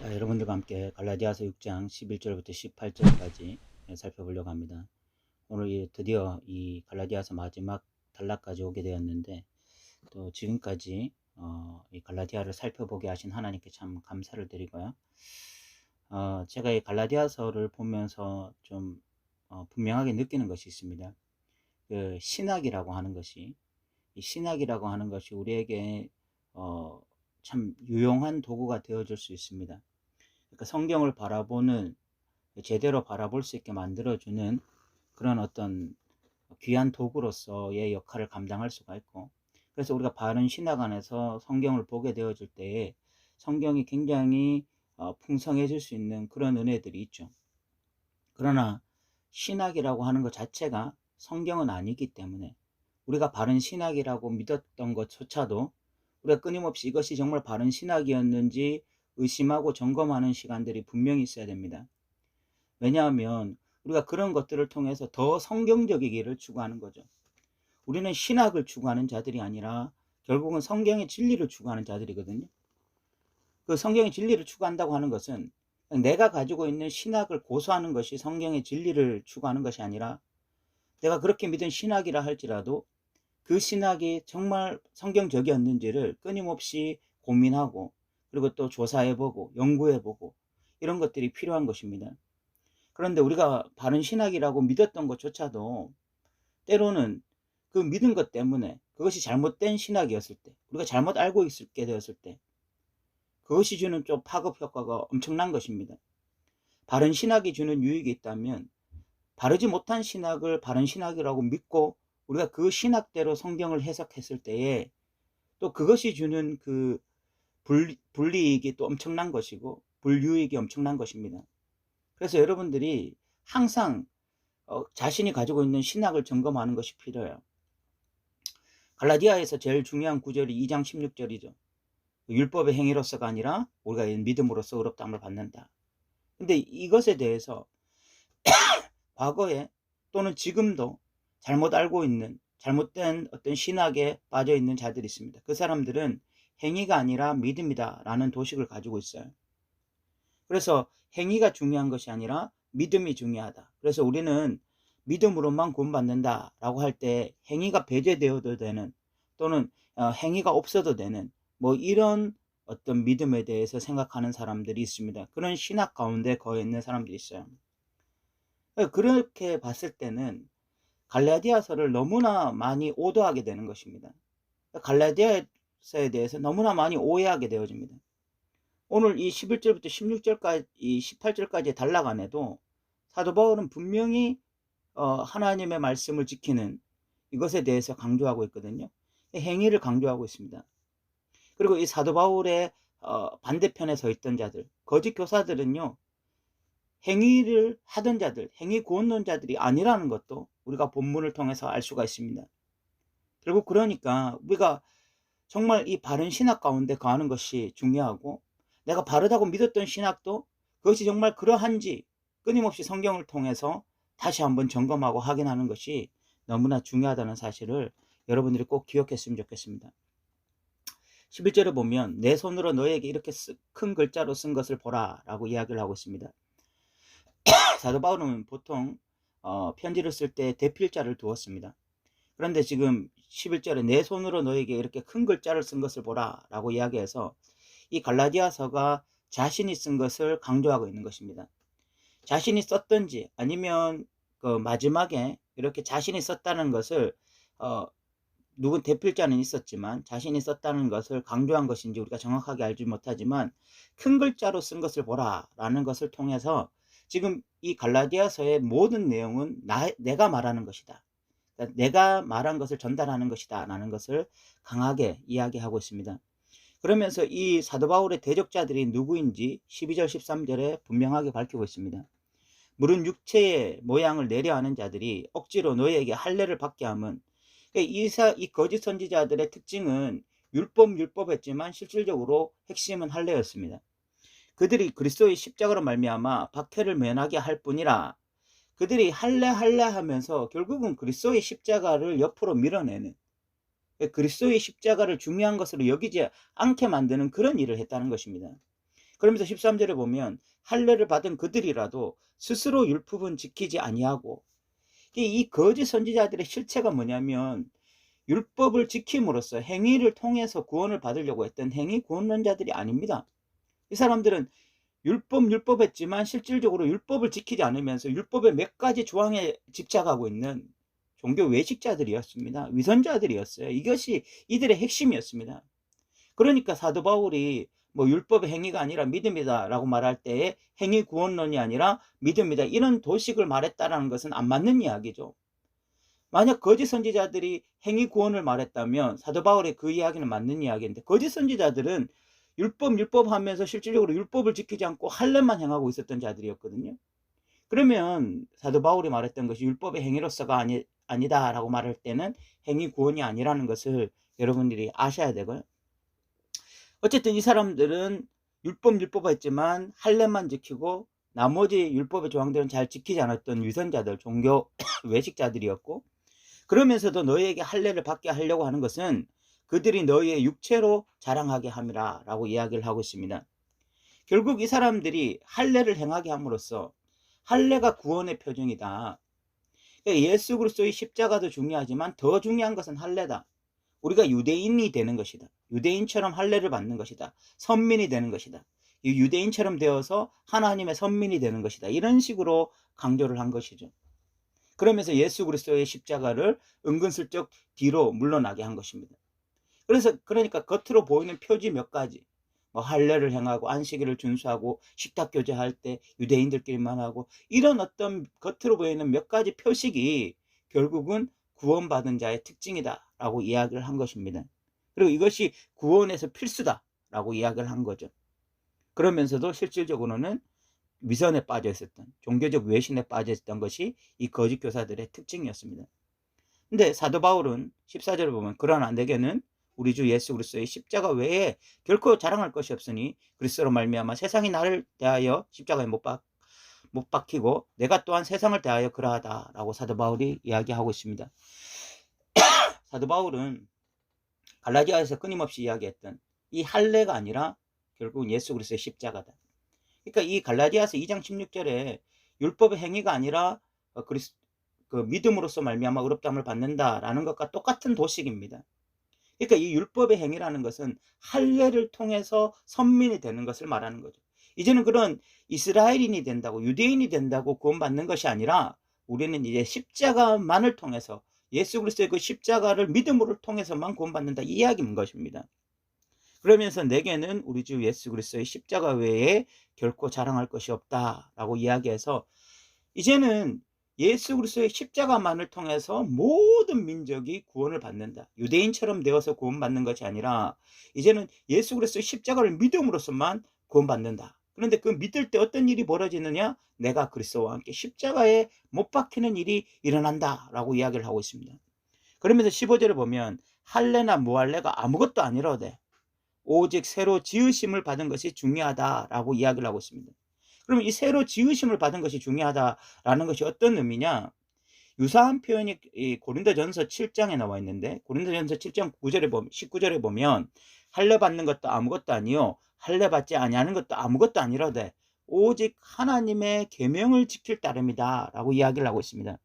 자, 여러분들과 함께 갈라디아서 6장 11절부터 18절까지 살펴보려고 합니다. 오늘 드디어 이 갈라디아서 마지막 단락까지 오게 되었는데, 또 지금까지 이 갈라디아를 살펴보게 하신 하나님께 참 감사를 드리고요. 제가 이 갈라디아서를 보면서 좀 분명하게 느끼는 것이 있습니다. 그 신학이라고 하는 것이, 이 신학이라고 하는 것이 우리에게 참 유용한 도구가 되어줄 수 있습니다. 그러니까 성경을 바라보는, 제대로 바라볼 수 있게 만들어주는 그런 어떤 귀한 도구로서의 역할을 감당할 수가 있고, 그래서 우리가 바른 신학 안에서 성경을 보게 되어질 때에 성경이 굉장히 풍성해질 수 있는 그런 은혜들이 있죠. 그러나 신학이라고 하는 것 자체가 성경은 아니기 때문에 우리가 바른 신학이라고 믿었던 것조차도 우리가 끊임없이 이것이 정말 바른 신학이었는지 의심하고 점검하는 시간들이 분명히 있어야 됩니다. 왜냐하면 우리가 그런 것들을 통해서 더 성경적이기를 추구하는 거죠. 우리는 신학을 추구하는 자들이 아니라 결국은 성경의 진리를 추구하는 자들이거든요. 그 성경의 진리를 추구한다고 하는 것은 내가 가지고 있는 신학을 고수하는 것이 성경의 진리를 추구하는 것이 아니라, 내가 그렇게 믿은 신학이라 할지라도 그 신학이 정말 성경적이었는지를 끊임없이 고민하고, 그리고 또 조사해보고 연구해보고, 이런 것들이 필요한 것입니다. 그런데 우리가 바른 신학이라고 믿었던 것조차도 때로는 그 믿은 것 때문에 그것이 잘못된 신학이었을 때, 우리가 잘못 알고 있게 되었을 때, 그것이 주는 좀 파급 효과가 엄청난 것입니다. 바른 신학이 주는 유익이 있다면, 바르지 못한 신학을 바른 신학이라고 믿고 우리가 그 신학대로 성경을 해석했을 때에 또 그것이 주는 그 불이익이 또 엄청난 것이고 불유익이 엄청난 것입니다. 그래서 여러분들이 항상 자신이 가지고 있는 신학을 점검하는 것이 필요해요. 갈라디아에서 제일 중요한 구절이 2장 16절이죠. 율법의 행위로서가 아니라 우리가 믿음으로써 의롭다함을 받는다. 근데 이것에 대해서 과거에 또는 지금도 잘못 알고 있는, 잘못된 어떤 신학에 빠져 있는 자들이 있습니다. 그 사람들은 행위가 아니라 믿음이다 라는 도식을 가지고 있어요. 그래서 행위가 중요한 것이 아니라 믿음이 중요하다. 그래서 우리는 믿음으로만 구원받는다 라고 할 때 행위가 배제되어도 되는, 또는 행위가 없어도 되는 뭐 이런 어떤 믿음에 대해서 생각하는 사람들이 있습니다. 그런 신학 가운데 거해 있는 사람들이 있어요. 그렇게 봤을 때는 갈라디아서를 너무나 많이 오도하게 되는 것입니다. 갈라디아서에 대해서 너무나 많이 오해하게 되어집니다. 오늘 이 11절부터 16절까지, 18절까지의 단락 안에도 사도 바울은 분명히 하나님의 말씀을 지키는 이것에 대해서 강조하고 있거든요. 행위를 강조하고 있습니다. 그리고 이 사도 바울의 반대편에 서 있던 자들, 거짓 교사들은요, 행위를 하던 자들, 행위 구원론자들이 아니라는 것도 우리가 본문을 통해서 알 수가 있습니다. 결국 그러니까 우리가 정말 이 바른 신학 가운데 거하는 것이 중요하고, 내가 바르다고 믿었던 신학도 그것이 정말 그러한지 끊임없이 성경을 통해서 다시 한번 점검하고 확인하는 것이 너무나 중요하다는 사실을 여러분들이 꼭 기억했으면 좋겠습니다. 11절에 보면 내 손으로 너에게 이렇게 큰 글자로 쓴 것을 보라 라고 이야기를 하고 있습니다. 사도 바울은 보통 편지를 쓸 때 대필자를 두었습니다. 그런데 지금 11절에 내 손으로 너에게 이렇게 큰 글자를 쓴 것을 보라 라고 이야기해서 이 갈라디아서가 자신이 쓴 것을 강조하고 있는 것입니다. 자신이 썼던지 아니면 그 마지막에 이렇게 자신이 썼다는 것을 누군 대필자는 있었지만 자신이 썼다는 것을 강조한 것인지 우리가 정확하게 알지 못하지만, 큰 글자로 쓴 것을 보라 라는 것을 통해서 지금 이 갈라디아서의 모든 내용은 내가 말하는 것이다, 그러니까 내가 말한 것을 전달하는 것이다 라는 것을 강하게 이야기하고 있습니다. 그러면서 이 사도 바울의 대적자들이 누구인지 12절 13절에 분명하게 밝히고 있습니다. 물은 육체의 모양을 내려하는 자들이 억지로 너희에게 할례를 받게 함은, 이 거짓 선지자들의 특징은 율법했지만 실질적으로 핵심은 할례였습니다. 그들이 그리스도의 십자가로 말미암아 박해를 면하게 할 뿐이라, 그들이 할례 하면서 결국은 그리스도의 십자가를 옆으로 밀어내는, 그리스도의 십자가를 중요한 것으로 여기지 않게 만드는 그런 일을 했다는 것입니다. 그러면서 13절에 보면 할례를 받은 그들이라도 스스로 율법은 지키지 아니하고, 이 거짓 선지자들의 실체가 뭐냐면 율법을 지킴으로써 행위를 통해서 구원을 받으려고 했던 행위 구원론자들이 아닙니다. 이 사람들은 율법했지만 실질적으로 율법을 지키지 않으면서 율법의 몇 가지 조항에 집착하고 있는 종교 외식자들이었습니다. 위선자들이었어요. 이것이 이들의 핵심이었습니다. 그러니까 사도 바울이 뭐 율법의 행위가 아니라 믿음이다라고 말할 때에 행위 구원론이 아니라 믿음이다, 이런 도식을 말했다라는 것은 안 맞는 이야기죠. 만약 거짓 선지자들이 행위 구원을 말했다면 사도 바울의 그 이야기는 맞는 이야기인데, 거짓 선지자들은 율법 하면서 실질적으로 율법을 지키지 않고 할례만 행하고 있었던 자들이었거든요. 그러면 사도 바울이 말했던 것이 율법의 행위로서가 아니다라고 말할 때는 행위 구원이 아니라는 것을 여러분들이 아셔야 되고요. 어쨌든 이 사람들은 율법했지만 할례만 지키고 나머지 율법의 조항들은 잘 지키지 않았던 위선자들, 종교 외식자들이었고, 그러면서도 너희에게 할례를 받게 하려고 하는 것은 그들이 너희의 육체로 자랑하게 함이라 라고 이야기를 하고 있습니다. 결국 이 사람들이 할례를 행하게 함으로써 할례가 구원의 표징이다. 예수 그리스도의 십자가도 중요하지만 더 중요한 것은 할례다. 우리가 유대인이 되는 것이다. 유대인처럼 할례를 받는 것이다. 선민이 되는 것이다. 유대인처럼 되어서 하나님의 선민이 되는 것이다. 이런 식으로 강조를 한 것이죠. 그러면서 예수 그리스도의 십자가를 은근슬쩍 뒤로 물러나게 한 것입니다. 그러니까 겉으로 보이는 표지 몇 가지, 뭐 할례를 행하고 안식일을 준수하고 식탁 교제할 때 유대인들끼리만 하고, 이런 어떤 겉으로 보이는 몇 가지 표식이 결국은 구원받은 자의 특징이다라고 이야기를 한 것입니다. 그리고 이것이 구원에서 필수다라고 이야기를 한 거죠. 그러면서도 실질적으로는 위선에 빠져 있었던, 종교적 외신에 빠져 있었던 것이 이 거짓 교사들의 특징이었습니다. 근데 사도 바울은 14절을 보면 그러나 내게는 우리 주 예수 그리스도의 십자가 외에 결코 자랑할 것이 없으니 그리스도로 말미암아 세상이 나를 대하여 십자가에 못 박히고 내가 또한 세상을 대하여 그러하다라고 사도 바울이 이야기하고 있습니다. 사도 바울은 갈라디아에서 끊임없이 이야기했던 이 할례가 아니라 결국 예수 그리스도의 십자가다. 그러니까 이 갈라디아서 2장 16절에 율법의 행위가 아니라 믿음으로써 말미암아 의롭다함을 받는다라는 것과 똑같은 도식입니다. 그러니까 이 율법의 행위라는 것은 할례를 통해서 선민이 되는 것을 말하는 거죠. 이제는 그런 이스라엘인이 된다고, 유대인이 된다고 구원받는 것이 아니라 우리는 이제 십자가만을 통해서, 예수 그리스도의 그 십자가를 믿음으로 통해서만 구원받는다, 이 이야기인 것입니다. 그러면서 내게는 우리 주 예수 그리스도의 십자가 외에 결코 자랑할 것이 없다라고 이야기해서, 이제는 예수 그리스도의 십자가만을 통해서 모든 민족이 구원을 받는다. 유대인처럼 되어서 구원받는 것이 아니라 이제는 예수 그리스도의 십자가를 믿음으로서만 구원받는다. 그런데 그 믿을 때 어떤 일이 벌어지느냐? 내가 그리스도와 함께 십자가에 못 박히는 일이 일어난다라고 이야기를 하고 있습니다. 그러면서 15절에 보면 할례나 무할례가 아무것도 아니라되 오직 새로 지으심을 받은 것이 중요하다라고 이야기를 하고 있습니다. 그러면 이 새로 지으심을 받은 것이 중요하다라는 것이 어떤 의미냐? 유사한 표현이 이 고린도전서 7장에 나와 있는데, 고린도전서 7장 19절에 보면 할례 받는 것도 아무것도 아니요 할례 받지 아니하는 것도 아무것도 아니라되 오직 하나님의 계명을 지킬 따름이다 라고 이야기를 하고 있습니다.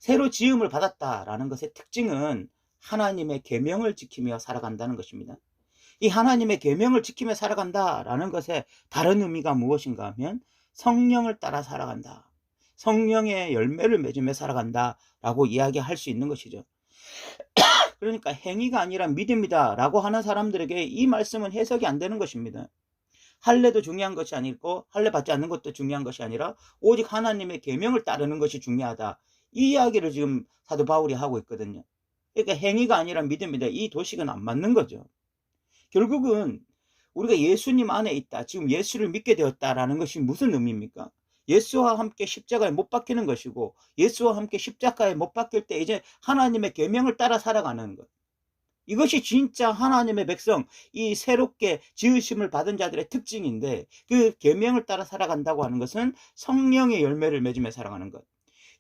새로 지음을 받았다라는 것의 특징은 하나님의 계명을 지키며 살아간다는 것입니다. 이 하나님의 계명을 지키며 살아간다라는 것의 다른 의미가 무엇인가 하면 성령을 따라 살아간다, 성령의 열매를 맺으며 살아간다라고 이야기할 수 있는 것이죠. 그러니까 행위가 아니라 믿음이다라고 하는 사람들에게 이 말씀은 해석이 안 되는 것입니다. 할례도 중요한 것이 아니고 할례 받지 않는 것도 중요한 것이 아니라 오직 하나님의 계명을 따르는 것이 중요하다, 이 이야기를 지금 사도 바울이 하고 있거든요. 그러니까 행위가 아니라 믿음이다, 이 도식은 안 맞는 거죠. 결국은 우리가 예수님 안에 있다, 지금 예수를 믿게 되었다라는 것이 무슨 의미입니까? 예수와 함께 십자가에 못 박히는 것이고, 예수와 함께 십자가에 못 박힐 때 이제 하나님의 계명을 따라 살아가는 것, 이것이 진짜 하나님의 백성, 이 새롭게 지으심을 받은 자들의 특징인데, 그 계명을 따라 살아간다고 하는 것은 성령의 열매를 맺으며 살아가는 것,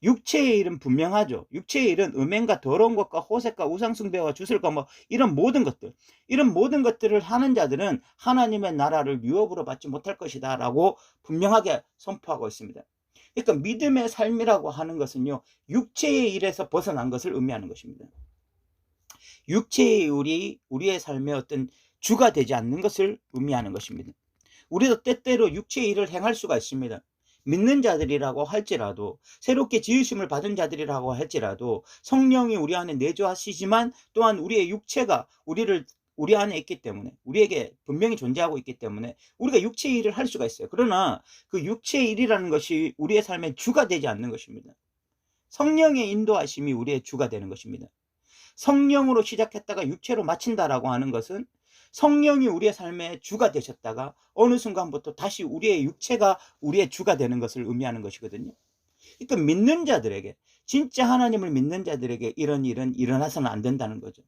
육체의 일은 분명하죠. 육체의 일은 음행과 더러운 것과 호색과 우상숭배와 주술과 뭐 이런 모든 것들, 이런 모든 것들을 하는 자들은 하나님의 나라를 유업으로 받지 못할 것이다 라고 분명하게 선포하고 있습니다. 그러니까 믿음의 삶이라고 하는 것은요, 육체의 일에서 벗어난 것을 의미하는 것입니다. 육체의 우리의 삶의 어떤 주가 되지 않는 것을 의미하는 것입니다. 우리도 때때로 육체의 일을 행할 수가 있습니다. 믿는 자들이라고 할지라도, 새롭게 지으심을 받은 자들이라고 할지라도 성령이 우리 안에 내주하시지만 또한 우리의 육체가 우리 안에 있기 때문에, 우리에게 분명히 존재하고 있기 때문에 우리가 육체의 일을 할 수가 있어요. 그러나 그 육체의 일이라는 것이 우리의 삶의 주가 되지 않는 것입니다. 성령의 인도하심이 우리의 주가 되는 것입니다. 성령으로 시작했다가 육체로 마친다라고 하는 것은 성령이 우리의 삶의 주가 되셨다가 어느 순간부터 다시 우리의 육체가 우리의 주가 되는 것을 의미하는 것이거든요. 그러니까 믿는 자들에게, 진짜 하나님을 믿는 자들에게 이런 일은 일어나서는 안 된다는 거죠.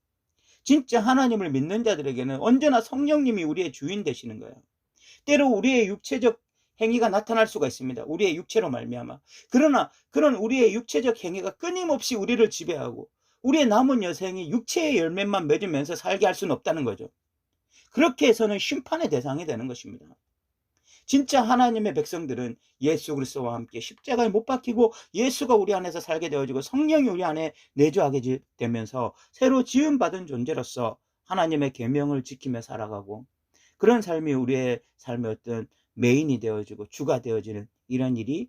진짜 하나님을 믿는 자들에게는 언제나 성령님이 우리의 주인 되시는 거예요. 때로 우리의 육체적 행위가 나타날 수가 있습니다. 우리의 육체로 말미암아. 그러나 그런 우리의 육체적 행위가 끊임없이 우리를 지배하고 우리의 남은 여생이 육체의 열매만 맺으면서 살게 할 수는 없다는 거죠. 그렇게 해서는 심판의 대상이 되는 것입니다. 진짜 하나님의 백성들은 예수 그리스도와 함께 십자가에 못 박히고 예수가 우리 안에서 살게 되어지고 성령이 우리 안에 내주하게 되면서 새로 지음받은 존재로서 하나님의 계명을 지키며 살아가고, 그런 삶이 우리의 삶의 어떤 메인이 되어지고 주가 되어지는 이런 일이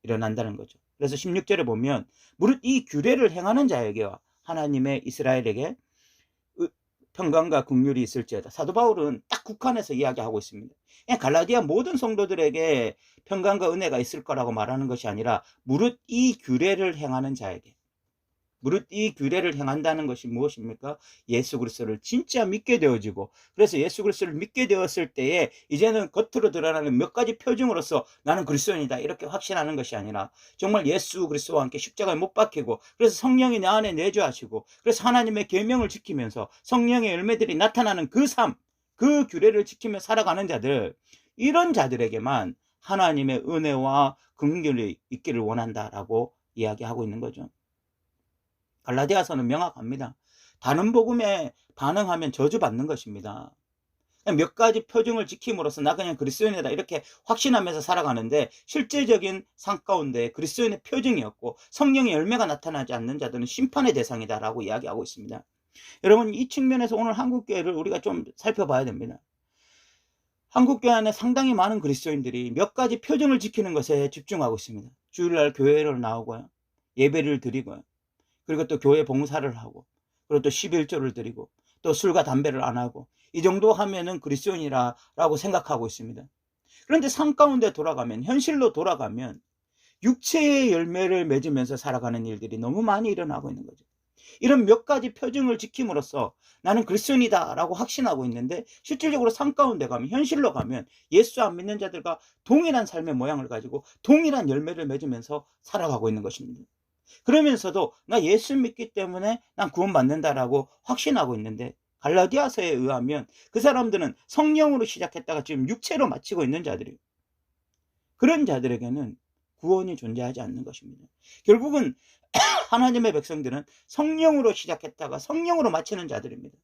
일어난다는 거죠. 그래서 16절에 보면 무릇 이 규례를 행하는 자에게와 하나님의 이스라엘에게 평강과 긍휼이 있을지어다. 사도 바울은 딱 국한해서 이야기하고 있습니다. 갈라디아 모든 성도들에게 평강과 은혜가 있을 거라고 말하는 것이 아니라 무릇 이 규례를 행하는 자에게, 무릇 이 규례를 행한다는 것이 무엇입니까? 예수 그리스도를 진짜 믿게 되어지고, 그래서 예수 그리스도를 믿게 되었을 때에 이제는 겉으로 드러나는 몇 가지 표징으로서 나는 그리스도인이다 이렇게 확신하는 것이 아니라 정말 예수 그리스도와 함께 십자가에 못 박히고, 그래서 성령이 내 안에 내주하시고, 그래서 하나님의 계명을 지키면서 성령의 열매들이 나타나는 그 삶, 그 규례를 지키며 살아가는 자들, 이런 자들에게만 하나님의 은혜와 긍휼이 있기를 원한다라고 이야기하고 있는 거죠. 갈라디아서는 명확합니다. 다른 복음에 반응하면 저주받는 것입니다. 몇 가지 표징을 지킴으로써 나 그냥 그리스도인이다 이렇게 확신하면서 살아가는데, 실제적인 삶 가운데 그리스도인의 표징이었고 성령의 열매가 나타나지 않는 자들은 심판의 대상이다라고 이야기하고 있습니다. 여러분, 이 측면에서 오늘 한국교회를 우리가 좀 살펴봐야 됩니다. 한국교회 안에 상당히 많은 그리스도인들이 몇 가지 표징을 지키는 것에 집중하고 있습니다. 주일날 교회를 나오고요, 예배를 드리고요, 그리고 또 교회 봉사를 하고, 그리고 또 11조를 드리고, 또 술과 담배를 안 하고, 이 정도 하면은 그리스도인이라고 생각하고 있습니다. 그런데 삶 가운데 돌아가면, 현실로 돌아가면 육체의 열매를 맺으면서 살아가는 일들이 너무 많이 일어나고 있는 거죠. 이런 몇 가지 표징을 지킴으로써 나는 그리스도인이다 라고 확신하고 있는데, 실질적으로 삶 가운데 가면, 현실로 가면 예수 안 믿는 자들과 동일한 삶의 모양을 가지고 동일한 열매를 맺으면서 살아가고 있는 것입니다. 그러면서도 나 예수 믿기 때문에 난 구원받는다라고 확신하고 있는데, 갈라디아서에 의하면 그 사람들은 성령으로 시작했다가 지금 육체로 마치고 있는 자들이에요. 그런 자들에게는 구원이 존재하지 않는 것입니다. 결국은 하나님의 백성들은 성령으로 시작했다가 성령으로 마치는 자들입니다.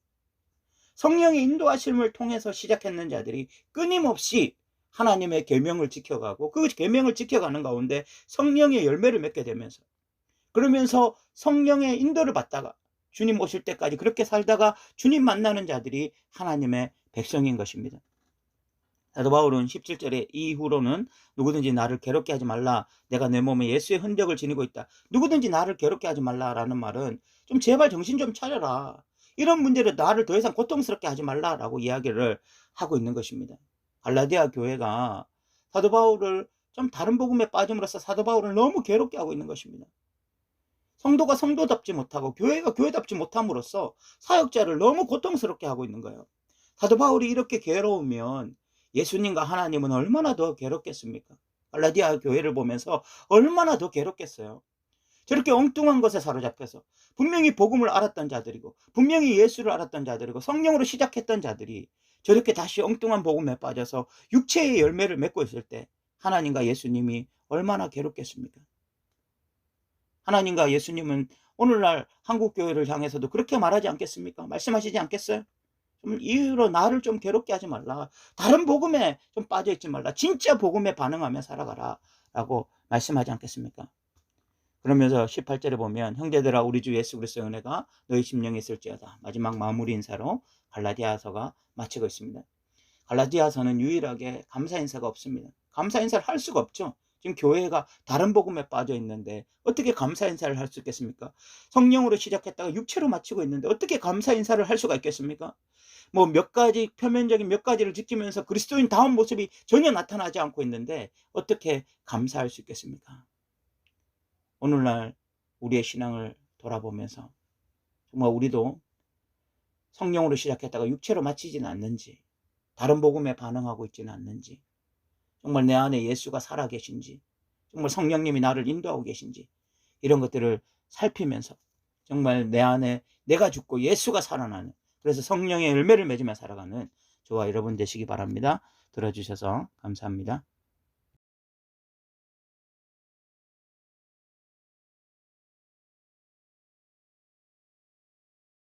성령의 인도하심을 통해서 시작했는 자들이 끊임없이 하나님의 계명을 지켜가고, 그 계명을 지켜가는 가운데 성령의 열매를 맺게 되면서, 그러면서 성령의 인도를 받다가 주님 오실 때까지 그렇게 살다가 주님 만나는 자들이 하나님의 백성인 것입니다. 사도 바울은 17절에 이후로는 누구든지 나를 괴롭게 하지 말라, 내가 내 몸에 예수의 흔적을 지니고 있다. 누구든지 나를 괴롭게 하지 말라라는 말은 좀 제발 정신 좀 차려라, 이런 문제로 나를 더 이상 고통스럽게 하지 말라라고 이야기를 하고 있는 것입니다. 갈라디아 교회가 사도 바울을 좀 다른 복음에 빠짐으로써 사도 바울을 너무 괴롭게 하고 있는 것입니다. 성도가 성도답지 못하고 교회가 교회답지 못함으로써 사역자를 너무 고통스럽게 하고 있는 거예요. 사도 바울이 이렇게 괴로우면 예수님과 하나님은 얼마나 더 괴롭겠습니까? 갈라디아 교회를 보면서 얼마나 더 괴롭겠어요. 저렇게 엉뚱한 것에 사로잡혀서 분명히 복음을 알았던 자들이고 분명히 예수를 알았던 자들이고 성령으로 시작했던 자들이 저렇게 다시 엉뚱한 복음에 빠져서 육체의 열매를 맺고 있을 때 하나님과 예수님이 얼마나 괴롭겠습니까? 하나님과 예수님은 오늘날 한국 교회를 향해서도 그렇게 말하지 않겠습니까? 말씀하시지 않겠어요? 좀 이유로 나를 좀 괴롭게 하지 말라. 다른 복음에 좀 빠져 있지 말라. 진짜 복음에 반응하며 살아가라. 라고 말씀하지 않겠습니까? 그러면서 18절에 보면 형제들아 우리 주 예수 그리스도의 은혜가 너희 심령에 있을지어다. 마지막 마무리 인사로 갈라디아서가 마치고 있습니다. 갈라디아서는 유일하게 감사 인사가 없습니다. 감사 인사를 할 수가 없죠. 지금 교회가 다른 복음에 빠져 있는데 어떻게 감사 인사를 할 수 있겠습니까? 성령으로 시작했다가 육체로 마치고 있는데 어떻게 감사 인사를 할 수가 있겠습니까? 뭐 몇 가지 표면적인 몇 가지를 지키면서 그리스도인 다운 모습이 전혀 나타나지 않고 있는데 어떻게 감사할 수 있겠습니까? 오늘날 우리의 신앙을 돌아보면서 정말 우리도 성령으로 시작했다가 육체로 마치지는 않는지, 다른 복음에 반응하고 있지는 않는지, 정말 내 안에 예수가 살아계신지, 정말 성령님이 나를 인도하고 계신지, 이런 것들을 살피면서 정말 내 안에 내가 죽고 예수가 살아나는, 그래서 성령의 열매를 맺으며 살아가는 저와 여러분 되시기 바랍니다. 들어주셔서 감사합니다.